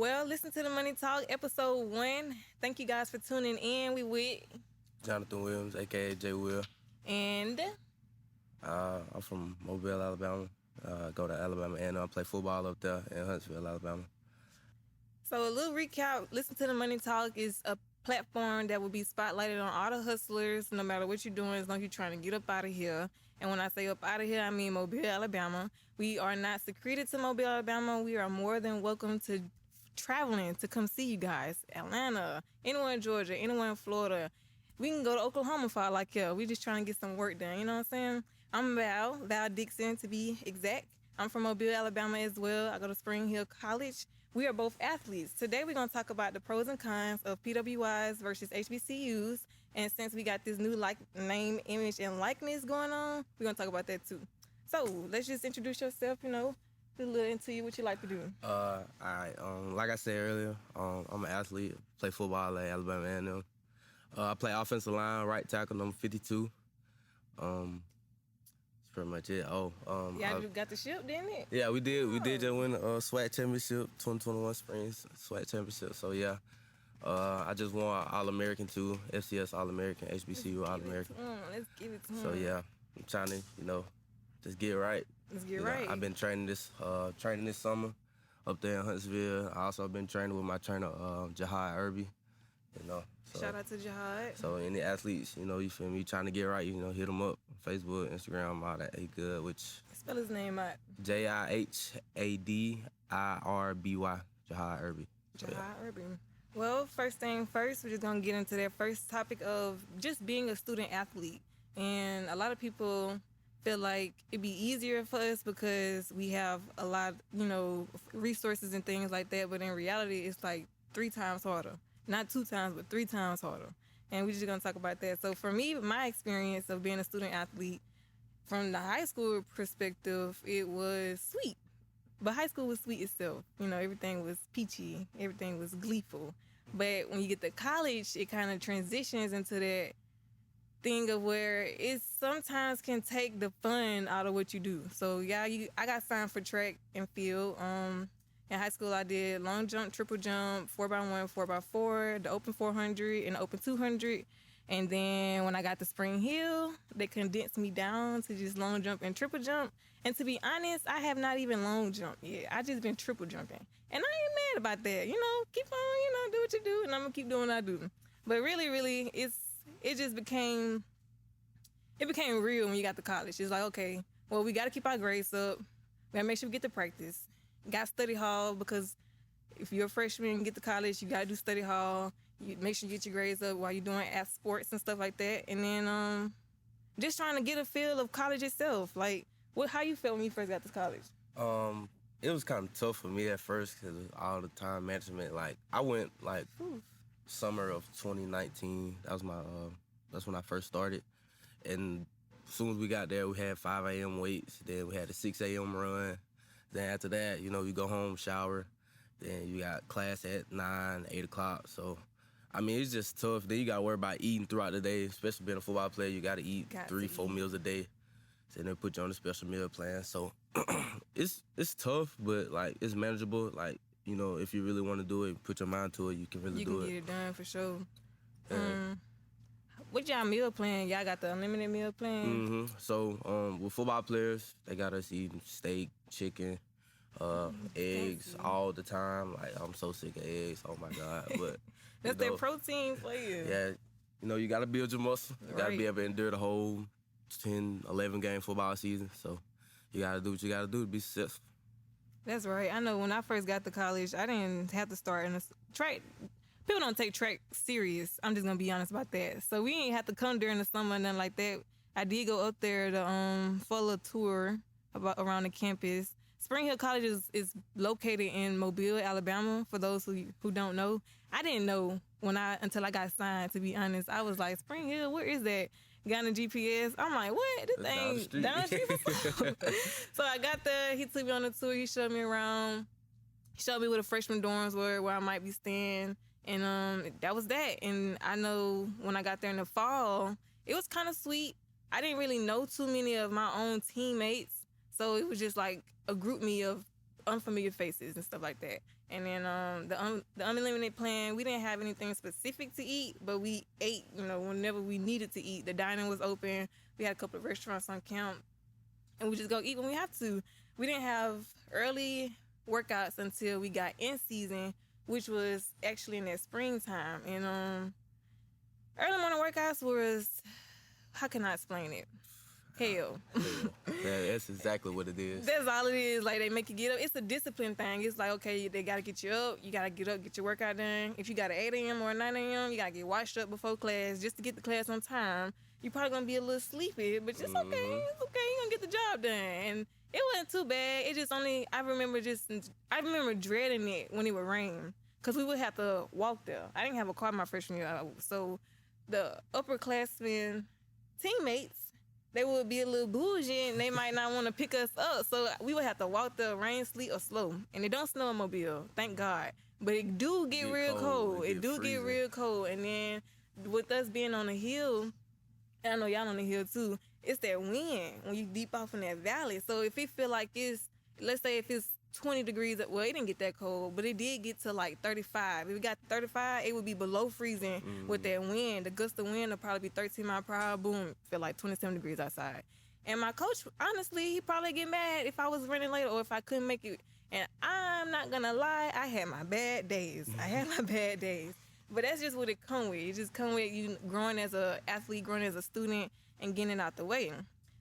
Well, listen to the Money Talk, episode 1. Thank you guys for tuning in. We with Jonathan Williams, aka J. Will. and I'm from Mobile, Alabama. Go to Alabama and I play football up there in Huntsville, Alabama. so a little recap. Listen to the Money Talk is a platform that will be spotlighted on all the hustlers, no matter what you're doing, as long as you're trying to get up out of here. And when I say up out of here, I mean Mobile, Alabama. We are not secreted to Mobile, Alabama. We are more than welcome to traveling to come see you guys. Atlanta, anyone in Georgia, anyone in Florida. We can go to Oklahoma for all I care. We just trying to get some work done. You know what I'm saying? I'm Val Dixon to be exact. I'm from Mobile, Alabama as well. I go to Spring Hill College. We are both athletes. Today we're going to talk about the pros and cons of PWIs versus HBCUs. And since we got this new name, image, and likeness going on, we're going to talk about that too. So let's just introduce yourself, do a little into you, what you like to do. All right. Like I said earlier, I'm an athlete. Play football at Alabama A&M. I play offensive line, right tackle, number 52. That's pretty much it. You got the ship, didn't it? Yeah, we did. We did just win the SWAC championship, 2021 Spring SWAC championship. So yeah, I just won All-American too, FCS All-American, HBCU All-American. Let's give it to him. So yeah, I'm trying to, just get right. Let's get right. I've been training this summer up there in Huntsville. I also been training with my trainer, Jihad Irby. So, shout out to Jihad. So any athletes, you feel me, trying to get right, hit them up. Facebook, Instagram, all that. He good, which... Spell his name out. Jihadirby. Jihad Irby. Jihad Irby. Well, first thing first, we're just going to get into that first topic of just being a student athlete. And a lot of people feel like it'd be easier for us because we have a lot, resources and things like that. But in reality, it's like 3 times harder. Not 2 times, but 3 times harder. And we're just going to talk about that. So for me, my experience of being a student athlete, from the high school perspective, it was sweet. But high school was sweet itself. Everything was peachy. Everything was gleeful. But when you get to college, it kind of transitions into that thing of where it sometimes can take the fun out of what you do. So, yeah, I got signed for track and field. In high school, I did long jump, triple jump, 4x1, 4x4, the open 400, and the open 200. And then when I got to Spring Hill, they condensed me down to just long jump and triple jump. And to be honest, I have not even long jumped yet. I just been triple jumping. And I ain't mad about that. Keep on, do what you do, and I'm going to keep doing what I do. But really, it became real when you got to college. It's like, okay, well, we got to keep our grades up. We got to make sure we get to practice. Got study hall, because if you're a freshman and get to college, you got to do study hall. You make sure you get your grades up while you're doing sports and stuff like that. And then just trying to get a feel of college itself. Like, how you felt when you first got to college? It was kind of tough for me at first because of all the time management. Like, I went, summer of 2019. That's when I first started. And as soon as we got there, we had 5 a.m. weights. Then we had a 6 a.m. run. Then after that, you go home, shower. Then you got class at 9, 8 o'clock. So, it's just tough. Then you got to worry about eating throughout the day, especially being a football player. You got to eat 3-4 meals a day. So then they put you on a special meal plan. So, it's tough, but, it's manageable. If you really want to do it, put your mind to it, you can really do it. You can get it done for sure. What y'all meal plan? Y'all got the unlimited meal plan? Mm-hmm. So, with football players, they got us eating steak, chicken, eggs all the time. I'm so sick of eggs. Oh, my God. But that's their protein for you. Yeah. You got to build your muscle. You got to be able to endure the whole 10, 11-game football season. So, you got to do what you got to do to be successful. That's right. I know when I first got to college, I didn't have to start in a track. People don't take track serious. I'm just going to be honest about that. So we ain't have to come during the summer, nothing like that. I did go up there to for a tour around the campus. Spring Hill College is located in Mobile, Alabama, for those who don't know. I didn't know until I got signed, to be honest. I was like, Spring Hill, where is that? Got in the GPS. I'm like, what? This thing down the street. So I got there. He took me on the tour. He showed me around. He showed me where the freshman dorms were, where I might be staying. And that was that. And I know when I got there in the fall, it was kind of sweet. I didn't really know too many of my own teammates. So it was just like a group me of unfamiliar faces and stuff like that. And then the unlimited plan, we didn't have anything specific to eat, but we ate, whenever we needed to eat. The dining was open. We had a couple of restaurants on camp, and we just go eat when we have to. We didn't have early workouts until we got in season, which was actually in that springtime. And early morning workouts was, how can I explain it? Hell. Yeah, that's exactly what it is. That's all it is. Like, they make you get up. It's a discipline thing. It's like, okay, they got to get you up. You got to get up, get your workout done. If you got an 8 a.m. or a 9 a.m., you got to get washed up before class just to get to class on time. You're probably going to be a little sleepy, but it's okay. It's okay. You're going to get the job done. And it wasn't too bad. It just only, I remember dreading it when it would rain, because we would have to walk there. I didn't have a car my freshman year. So the upperclassmen teammates, they would be a little bougie and they might not want to pick us up. So we would have to walk the rain, sleet, or slow. And it don't snow in Mobile, thank God. But it do get real cold. It do get real cold. And then with us being on the hill, and I know y'all on the hill too, it's that wind when you deep off in that valley. So if it feel like it's, let's say if it's 20 degrees, well, it didn't get that cold, but it did get to like 35. If it got 35, it would be below freezing with that wind. The gust of wind will probably be 13 miles per hour. Boom, feel like 27 degrees outside. And my coach, honestly, he probably get mad if I was running late or if I couldn't make it. And I'm not gonna lie, I had my bad days. But that's just what it come with. It just come with you growing as an athlete, growing as a student, and getting it out the way.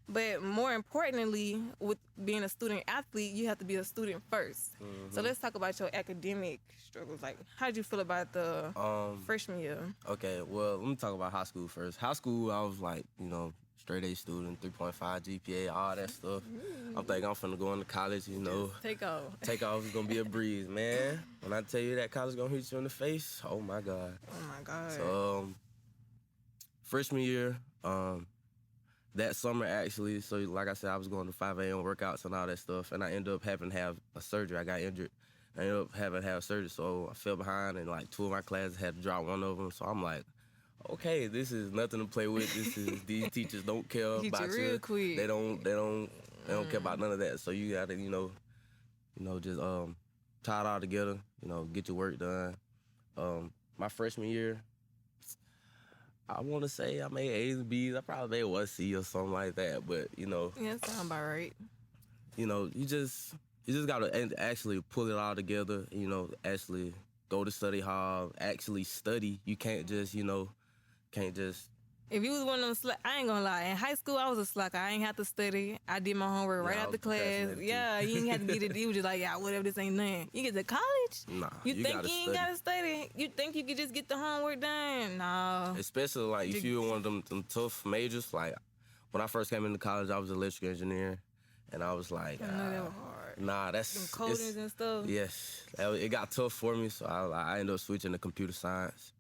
But more importantly, with being a student athlete, you have to be a student first. So let's talk about your academic struggles. Like, how did you feel about the freshman year? Okay, well, let me talk about high school first. High school, I was like, straight A student, 3.5 GPA, all that stuff. I'm thinking I'm finna go into college, Take off. Take off is gonna be a breeze, man. When I tell you that college gonna hit you in the face, oh my God. Oh my God. So, freshman year, that summer, actually, so like I said, I was going to 5 a.m. workouts and all that stuff, and I ended up having to have a surgery. I got injured. I ended up having to have surgery, so I fell behind, and like 2 of my classes had to drop one of them. So I'm like, okay, this is nothing to play with. These teachers don't care about you. Real quick. They don't care about none of that. So you gotta, just tie it all together. Get your work done. My freshman year, I want to say I made A's and B's. I probably made 1 C or something like that. But yeah, sound about right. You just gotta actually pull it all together. Actually go to study hall, actually study. You can't just If you was one of them I ain't gonna lie. In high school, I was a slacker. I ain't have to study. I did my homework right after class. Yeah, you ain't have to get it. You was just like, yeah, whatever, this ain't nothing. You get to college? Nah, you think you ain't gotta study? You think you could just get the homework done? No. Especially like if you were one of them tough majors. Like when I first came into college, I was an electrical engineer, and I was like, I know that was hard. Nah, that's them codings and stuff. Yes, it got tough for me, so I ended up switching to computer science.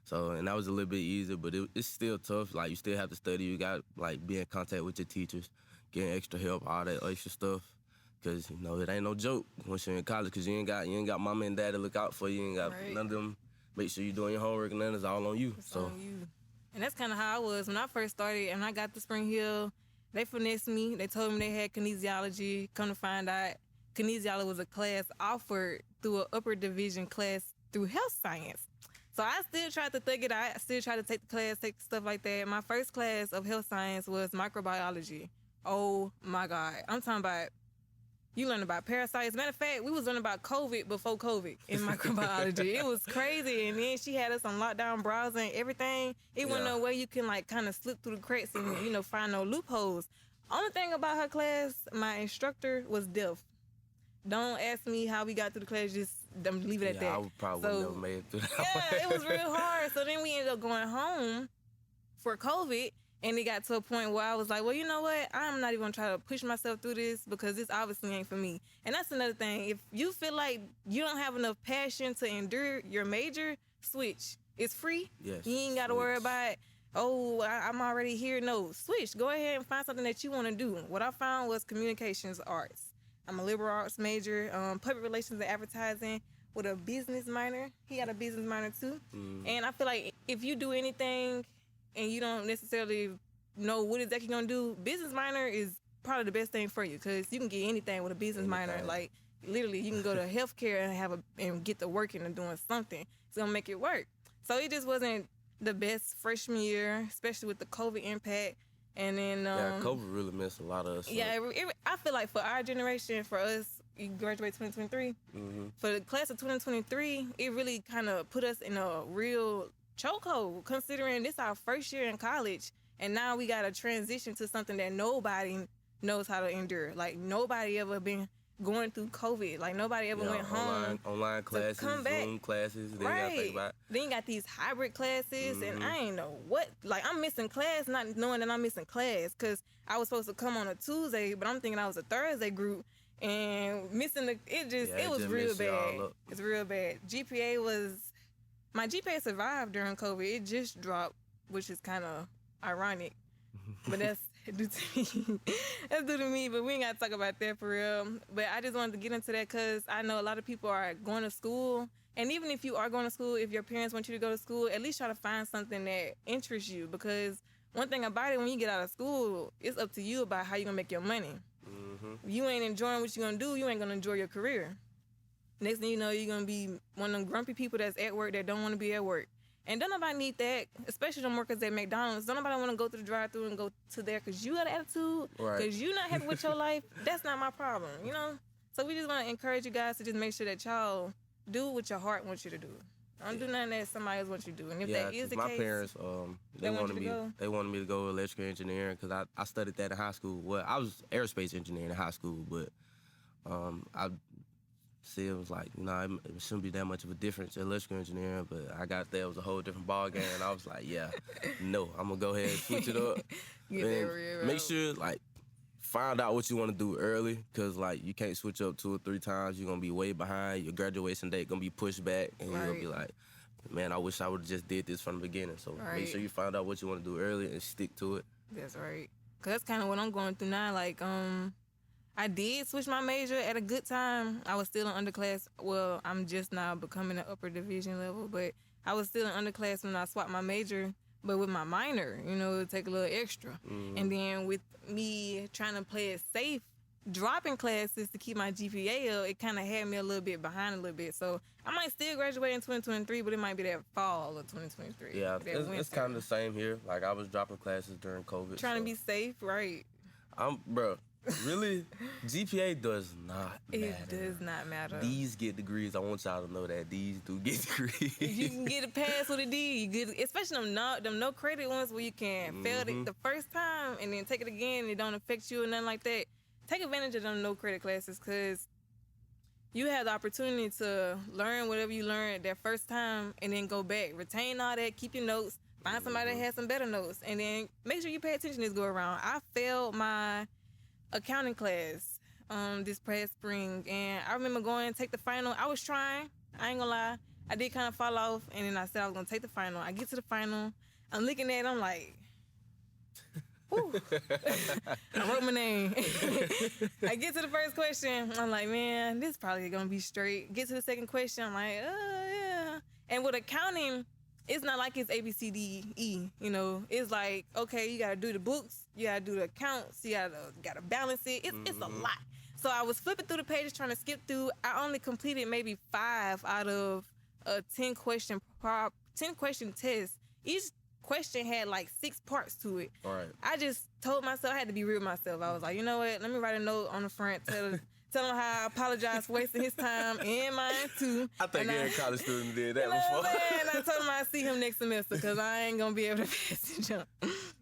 So, and that was a little bit easier, but it's still tough. Like, you still have to study. You got, like, be in contact with your teachers, getting extra help, all that extra stuff. Because, it ain't no joke once you're in college, because you ain't got mama and dad to look out for you. You ain't got none of them. Make sure you're doing your homework, and then it's all on you. It's on you. And that's kind of how I was. When I first started and I got to Spring Hill, they finessed me. They told me they had kinesiology. Come to find out, kinesiology was a class offered through an upper division class through health science. So I still tried to thug it out. I still tried to take the class, take stuff like that. My first class of health science was microbiology. Oh my God. I'm talking about, you learn about parasites. Matter of fact, we was learning about COVID before COVID in microbiology. It was crazy. And then she had us on lockdown browsing, everything. It wasn't no way you can kind of slip through the cracks and, find no loopholes. Only thing about her class, my instructor was deaf. Don't ask me how we got through the class, just leave it at that. I probably never made it through that. Yeah, it was real hard. So then we ended up going home for COVID, and it got to a point where I was like, well, you know what? I'm not even going to try to push myself through this because this obviously ain't for me. And that's another thing. If you feel like you don't have enough passion to endure your major, switch. It's free. Yes, you ain't got to worry about, I'm already here. No, switch. Go ahead and find something that you want to do. What I found was communications arts. I'm a liberal arts major, public relations and advertising with a business minor. He got a business minor too. And I feel like if you do anything and you don't necessarily know what exactly you're going to do, business minor is probably the best thing for you because you can get anything with a business minor. Like, literally you can go to healthcare and get to working and doing something. It's gonna make it work. So it just wasn't the best freshman year, especially with the COVID impact. And then COVID really messed a lot of us. Yeah, I feel like for our generation, for us, you graduate 2023. For the class of 2023, it really kind of put us in a real chokehold, considering this our first year in college, and now we got to transition to something that nobody knows how to endure. Like, nobody ever been going through COVID. Like, nobody ever went home. Online classes, Zoom classes. Then you gotta think about. Then you got these hybrid classes, and I ain't know what. Like, I'm missing class, not knowing that I'm missing class, because I was supposed to come on a Tuesday, but I'm thinking I was a Thursday group, and missing it was real bad. It's real bad. My GPA survived during COVID. It just dropped, which is kind of ironic, but that's due to me. That's due to me, but we ain't got to talk about that for real. But I just wanted to get into that because I know a lot of people are going to school, and even if you are going to school, if your parents want you to go to school, at least try to find something that interests you, because one thing about it, when you get out of school, it's up to you about how you're going to make your money. You ain't enjoying what you're going to do, you ain't going to enjoy your career. Next thing you know, you're going to be one of them grumpy people that's at work that don't want to be at work. And don't nobody need that, especially them workers at McDonald's. Don't nobody want to go to the drive-thru and go to there because you got an attitude, because you not happy with your life. That's not my problem, you know? So we just want to encourage you guys to just make sure that y'all do what your heart wants you to do. Don't do nothing that somebody else wants you to do. And if that is the case, my parents, they wanted me to go electrical engineering because I studied that in high school. Well, I was aerospace engineering in high school, but I see it was like, it shouldn't be that much of a difference in electrical engineering, but I got there, it was a whole different ball game, and I was like, no, I'm gonna go ahead and switch it up. Make sure, find out what you want to do early, because you can't switch up 2 or 3 times. You're gonna be way behind. Your graduation date gonna be pushed back, and you're gonna be like, man, I wish I would have just did this from the beginning. So make sure you find out what you want to do early and stick to it. That's right. Because that's kind of what I'm going through now. I did switch my major at a good time. I was still in underclass. Well, I'm just now becoming an upper division level, but I was still in underclass when I swapped my major. But with my minor, it would take a little extra. And then with me trying to play it safe, dropping classes to keep my GPA up, it kind of had me a little bit behind a little bit. So I might still graduate in 2023, but it might be that fall of 2023. Yeah, it's kind of the same here. I was dropping classes during COVID. Trying to be safe, right? Really, GPA does not matter. It does not matter. These get degrees. I want y'all to know that these do get degrees. If you can get a pass with a D, you get, especially them no credit ones where you can fail it the first time and then take it again and it don't affect you or nothing like that. Take advantage of them no credit classes, because you have the opportunity to learn whatever you learned that first time and then go back. Retain all that, keep your notes, find somebody that has some better notes, and then make sure you pay attention this go around. I failed my accounting class this past spring, and I remember going and take the final. I was trying, I ain't gonna lie, I did kind of fall off, and then I said I was gonna take the final. I get to the final, I'm looking at it, I'm like, whew. I wrote my name. I get to the first question, I'm like, man, this is probably gonna be straight. Get to the second question, I'm like, yeah. And with accounting, it's not like it's A, B, C, D, E, It's like, okay, you gotta do the books, you gotta do the accounts, you gotta balance it. It's a lot. So I was flipping through the pages trying to skip through. I only completed maybe 5 out of a 10 question test. Each question had 6 parts to it. All right. I just told myself, I had to be real with myself. I was like, you know what? Let me write a note on the front, tell him how I apologize for wasting his time and mine too. I think every college student did that before. And I told him I'd see him next semester because I ain't going to be able to pass the jump.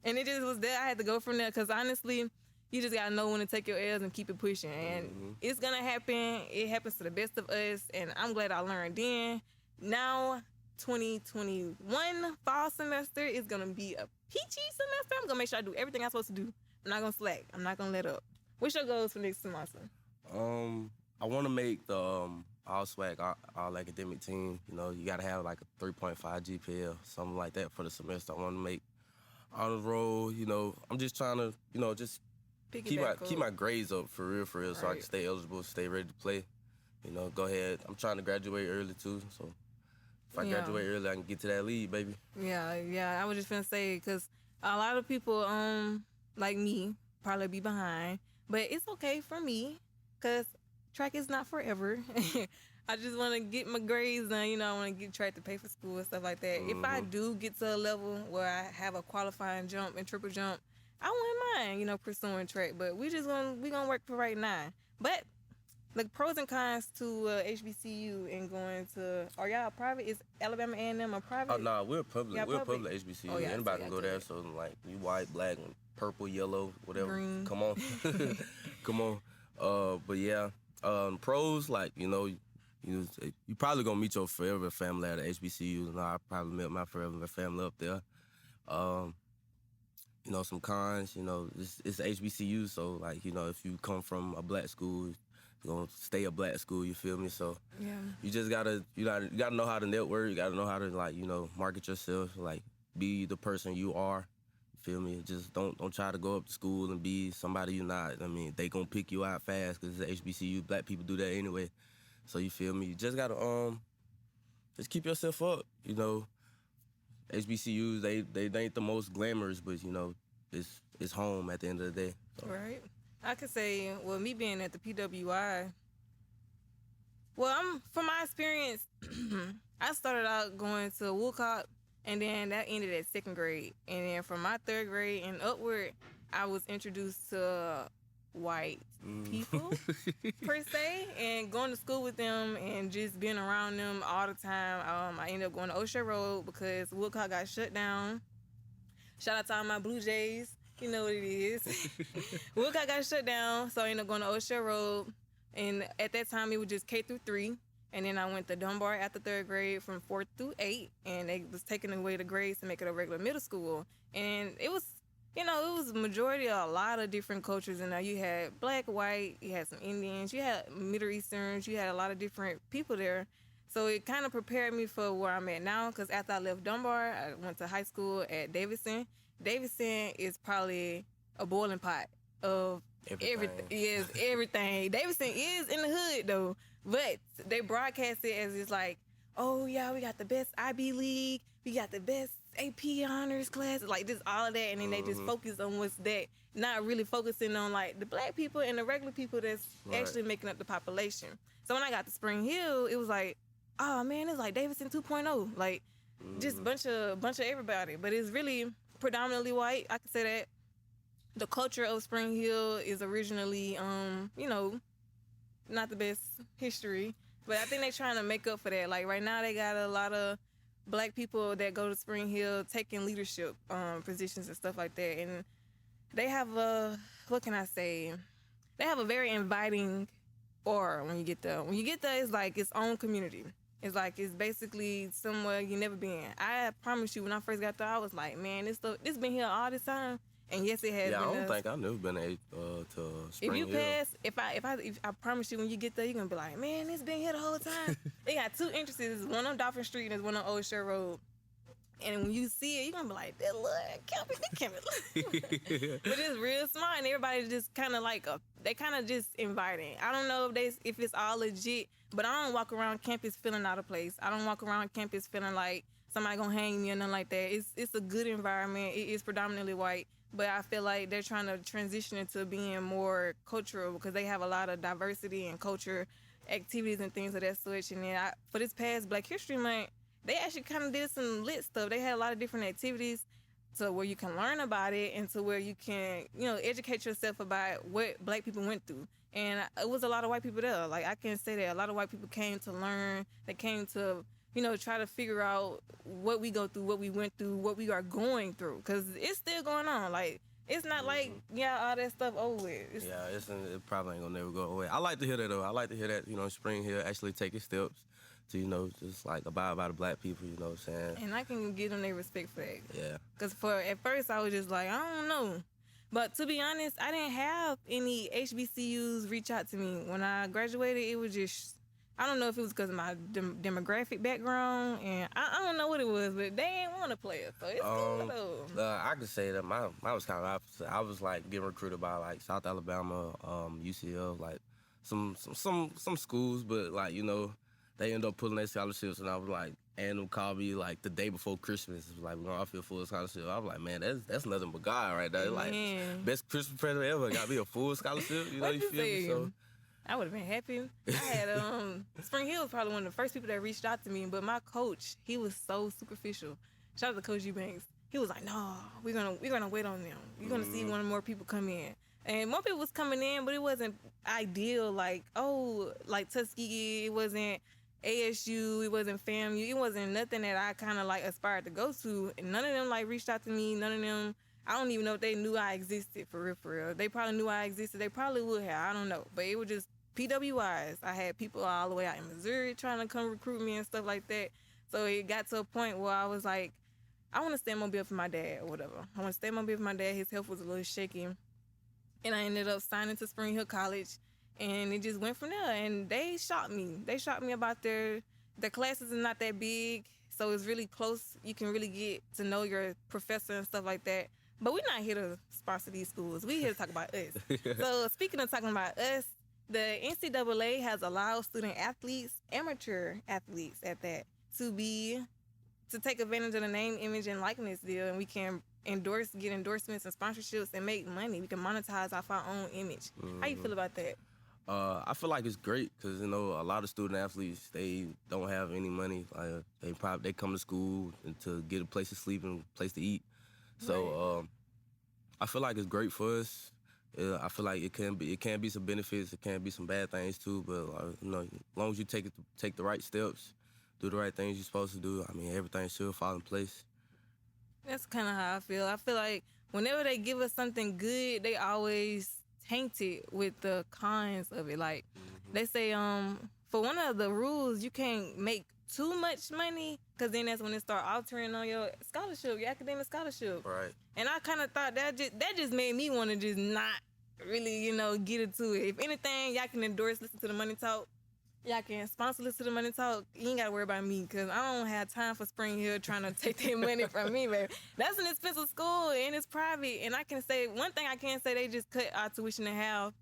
And it just was that I had to go from there, because honestly, you just got to know when to take your L's and keep it pushing. And it's going to happen. It happens to the best of us, and I'm glad I learned then. Now, 2021 fall semester is going to be a peachy semester. I'm going to make sure I do everything I'm supposed to do. I'm not going to slack. I'm not going to let up. What's your goals for next semester? I want to make the all swag, all academic team. You got to have a 3.5 GPA, something like that for the semester. I want to make honors roll. I'm just trying to, just keep my grades up for real, right, so I can stay eligible, stay ready to play. Go ahead. I'm trying to graduate early too, so if I graduate early, I can get to that lead, baby. Yeah. I was just gonna say, because a lot of people, like me, probably be behind, but it's okay for me, because track is not forever. I just want to get my grades done. I want to get track to pay for school and stuff like that. If I do get to a level where I have a qualifying jump and triple jump, I wouldn't mind, pursuing track. But we gonna work for right now. But the pros and cons to HBCU and going to, are y'all private? Is Alabama A&M a private? Oh no, we're public. Y'all We're public? public HBCU. Oh, yeah, Anybody so can y'all go there. good. So like, you white, black, purple, yellow, whatever. Green. Come on, come on. But yeah, pros, like you probably gonna meet your forever family at a HBCU. I probably met my forever family up there. Some cons. It's HBCU, so like if you come from a black school, you're gonna stay a black school. You feel me? So Yeah. you just gotta know how to network. You gotta know how to market yourself. Like, be the person you are. You feel me? Just don't try to go up to school and be somebody you're not. I mean, they gonna pick you out fast because it's HBCU. Black people do that anyway. So you feel me? You just gotta just keep yourself up. HBCUs, they ain't the most glamorous, but it's home at the end of the day. So. Right. I could say, well, me being at the PWI, from my experience, I started out going to Woolcock, and then that ended at 2nd grade. And then from my 3rd grade and upward, I was introduced to white people, per se, and going to school with them and just being around them all the time. I ended up going to O'Shea Road because Woolcock got shut down. Shout out to all my Blue Jays. You know what it is. Woolcock got shut down, so I ended up going to O'Shea Road. And at that time, it was just K through 3. And then I went to Dunbar after 3rd grade from 4th through 8. And they was taking away the grades to make it a regular middle school. And it was, it was a majority of a lot of different cultures. And you had black, white, you had some Indians, you had Middle Easterns, you had a lot of different people there. So it kind of prepared me for where I'm at now, because after I left Dunbar, I went to high school at Davidson. Davidson is probably a boiling pot of everything. Yes, everything. Davidson is in the hood, though, but they broadcast it as it's like, oh, yeah, we got the best IB League, we got the best AP honors class, like just all of that, and then they just focus on what's that, not really focusing on, like, the black people and the regular people that's actually making up the population. So when I got to Spring Hill, it was like, oh, man, it's like Davidson 2.0, like, just bunch of everybody, but it's really predominantly white. I could say that. The culture of Spring Hill is originally, not the best history, but I think they're trying to make up for that. Like, right now, they got a lot of black people that go to Spring Hill taking leadership positions and stuff like that, and they have what can I say? They have a very inviting aura when you get there. When you get there, it's like its own community. It's like, it's basically somewhere you never been. I promise you, when I first got there, I was like, man, this been here all this time. And yes, it has. Yeah, been I don't think I've never been to Spring Hill. If you pass, if I promise you, when you get there, you're gonna be like, man, it's been here the whole time. They got 2 entrances, one on Dolphin Street and there's one on O'Shea Road. And when you see it, you're gonna be like, that look, campus. But it's real smart, and everybody just kind of like, they kind of just inviting. I don't know if it's all legit, but I don't walk around campus feeling out of place. I don't walk around campus feeling like somebody gonna hang me or nothing like that. It's a good environment. It is predominantly white, but I feel like they're trying to transition into being more cultural because they have a lot of diversity and culture activities and things of that sort. And then for this past Black History Month, they actually kind of did some lit stuff. They had a lot of different activities to where you can learn about it and to where you can, educate yourself about what Black people went through. And it was a lot of white people there. Like, I can say that a lot of white people came to learn. They came to, try to figure out what we go through, what we went through, what we are going through. Because it's still going on. Like, it's not like, all that stuff over with. It probably ain't gonna never go away. I like to hear that, though. I like to hear that, Spring Hill actually taking steps to, just like abide by the black people, you know what I'm saying? And I can give them their respect for that. Yeah. Because at first I was just like, I don't know. But to be honest, I didn't have any HBCUs reach out to me. When I graduated, it was just, I don't know if it was because of my demographic background, and I don't know what it was, but they didn't want to play it, so it's cool though. I could say that mine was kind of opposite. I was like getting recruited by like South Alabama, UCL, like some schools, but like, they ended up pulling their scholarships, and I was like, and them called me like the day before Christmas. It was like, we're gonna offer you a full scholarship. I was like, man, that's nothing but God right there. Like, best Christmas present ever. Got me a full scholarship. You feel me? So I would have been happy. I had Spring Hill was probably one of the first people that reached out to me, but my coach, he was so superficial. Shout out to Coach Eubanks. He was like, "No, we're gonna wait on them. You're gonna see one more people come in." And more people was coming in, but it wasn't ideal. Like, like Tuskegee, it wasn't ASU, it wasn't FAMU, it wasn't nothing that I kind of like aspired to go to. And none of them like reached out to me. None of them. I don't even know if they knew I existed for real, for real. They probably knew I existed. They probably would have. I don't know. But it was just PWIs. I had people all the way out in Missouri trying to come recruit me and stuff like that. So it got to a point where I was like, I want to stay in Mobile for my dad or whatever. I want to stay in Mobile for my dad. His health was a little shaky. And I ended up signing to Spring Hill College. And it just went from there. And they shocked me. They shocked me about their classes are not that big. So it's really close. You can really get to know your professor and stuff like that. But we're not here to sponsor these schools. We're here to talk about us. So speaking of talking about us, the NCAA has allowed student athletes, amateur athletes at that, to take advantage of the name, image, and likeness deal. And we can get endorsements and sponsorships and make money. We can monetize off our own image. How you feel about that? I feel like it's great because, a lot of student athletes, they don't have any money. Like, they come to school to get a place to sleep and a place to eat. So I feel like it's great for us. I feel like it can be some benefits. It can be some bad things too. But as long as you take the right steps, do the right things you're supposed to do, everything should fall in place. That's kind of how I feel. I feel like whenever they give us something good, they always taint it with the cons of it. Like they say, for one of the rules, you can't make too much money, because then that's when it start altering on your scholarship, your academic scholarship. Right. And I kind of thought that just made me want to just not really, get into it. If anything, y'all can endorse, listen to the Money Talk. Y'all can sponsor, listen to the Money Talk. You ain't got to worry about me, because I don't have time for Spring Hill trying to take their money from me, baby. That's an expensive school, and it's private. And I can say, one thing I can say, they just cut our tuition in half,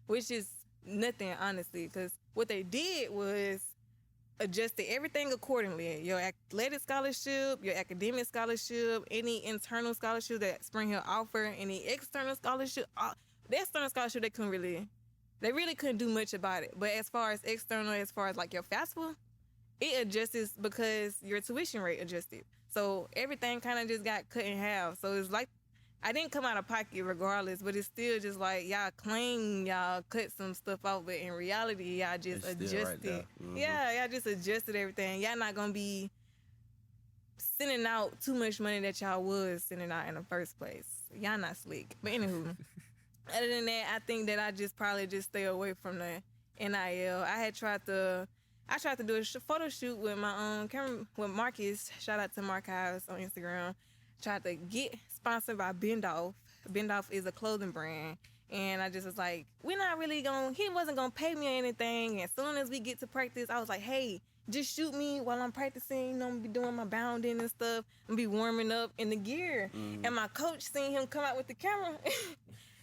which is nothing, honestly, because what they did was adjusted everything accordingly. Your athletic scholarship, your academic scholarship, any internal scholarship that Spring Hill offer, any external scholarship. The external scholarship, they really couldn't do much about it. But as far as external, as far as like your FAFSA, it adjusts because your tuition rate adjusted. So everything kind of just got cut in half. So it's like, I didn't come out of pocket regardless, but it's still just like y'all claim y'all cut some stuff off, but in reality, y'all just adjusted. Right. Yeah, y'all just adjusted everything. Y'all not gonna be sending out too much money that y'all was sending out in the first place. Y'all not slick. But anywho, other than that, I think that I just probably just stay away from the NIL. I tried to do a photo shoot with my camera with Marcus. Shout out to Marcus on Instagram. Tried to get sponsored by Bendoff. Bendoff is a clothing brand. And I just was like, he wasn't going to pay me or anything. And as soon as we get to practice, I was like, hey, just shoot me while I'm practicing. I'm going to be doing my bounding and stuff. I'm going to be warming up in the gear. Mm-hmm. And my coach seen him come out with the camera.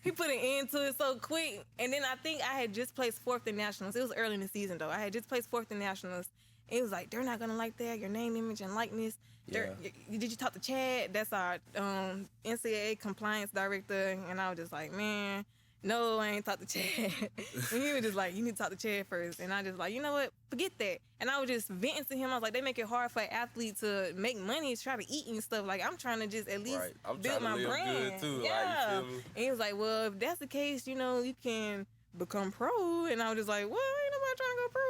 He put an end to it so quick. And then I think I had just placed 4th in nationals. It was early in the season, though. I had just placed 4th in nationals. And he was like, they're not going to like that. Your name, image, and likeness. Yeah. Did you talk to Chad? That's our NCAA compliance director. And I was just like, man, no, I ain't talked to Chad. And he was just like, you need to talk to Chad first. And I just like, you know what? Forget that. And I was just venting to him. I was like, they make it hard for an athlete to make money, try to eat and stuff. Like, I'm trying to just at least build my brand. Good too. Yeah. Like, you feel me? And he was like, well, if that's the case, you can become pro. And I was just like, well, ain't nobody trying to go pro.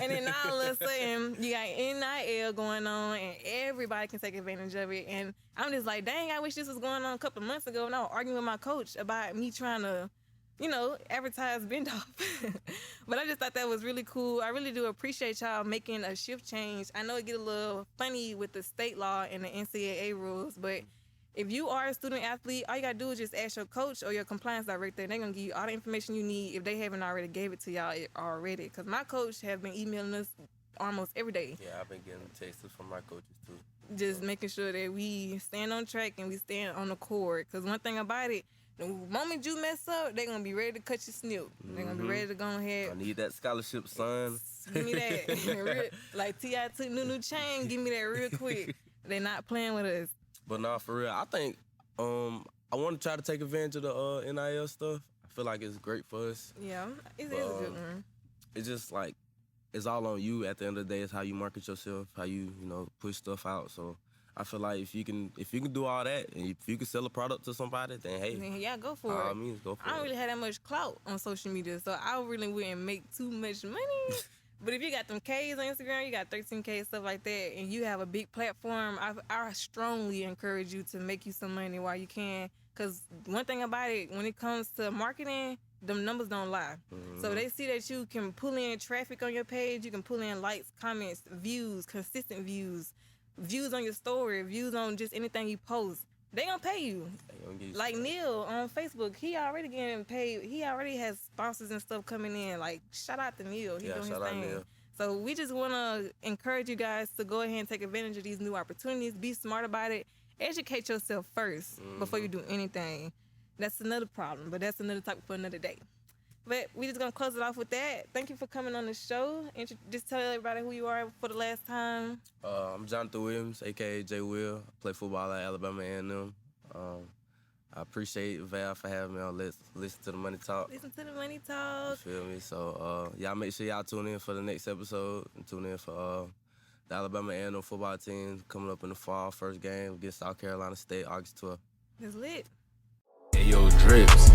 And then all of a sudden, you got NIL going on, and everybody can take advantage of it. And I'm just like, dang, I wish this was going on a couple of months ago. And I was arguing with my coach about me trying to, advertise Bendoff. But I just thought that was really cool. I really do appreciate y'all making a shift change. I know it get a little funny with the state law and the NCAA rules, but if you are a student athlete, all you gotta do is just ask your coach or your compliance director, and they're gonna give you all the information you need if they haven't already gave it to y'all already. Because my coach have been emailing us almost every day. Yeah, I've been getting texts from my coaches too. Just making sure that we stand on track and we stand on the court. Because one thing about it, the moment you mess up, they're gonna be ready to cut your snip. Mm-hmm. They're gonna be ready to go ahead. I need that scholarship, son. Give me that. Like T.I. took new chain, give me that real quick. They're not playing with us. But nah, for real, I think I want to try to take advantage of the NIL stuff. I feel like it's great for us. Yeah, it is a good one. it's just like it's all on you. At the end of the day, it's how you market yourself, how you push stuff out. So I feel like if you can do all that, and if you can sell a product to somebody, then hey, Then, yeah, go for by all it. means, go for I don't it. really have that much clout on social media, so I really wouldn't make too much money. But if you got them Ks on Instagram, you got 13K, stuff like that, and you have a big platform, I strongly encourage you to make you some money while you can. Because one thing about it, when it comes to marketing, them numbers don't lie. So they see that you can pull in traffic on your page, you can pull in likes, comments, views, consistent views, views on your story, views on just anything you post. They gonna pay you. Like Neil on Facebook, he already getting paid. He already has sponsors and stuff coming in. Like, shout out to Neil. He doing his thing. Neil. So we just want to encourage you guys to go ahead and take advantage of these new opportunities. Be smart about it. Educate yourself first before you do anything. That's another problem, but that's another topic for another day. But we just gonna close it off with that. Thank you for coming on the show. And just tell everybody who you are for the last time. I'm Jonathan Williams, aka J Will. I play football at Alabama A&M. I appreciate Val for having me on Listen to the Money Talk. Listen to the Money Talk. You feel me? So y'all make sure y'all tune in for the next episode and tune in for the Alabama A&M football team coming up in the fall. First game against South Carolina State, August 12th. It's lit. Hey, yo, Drips.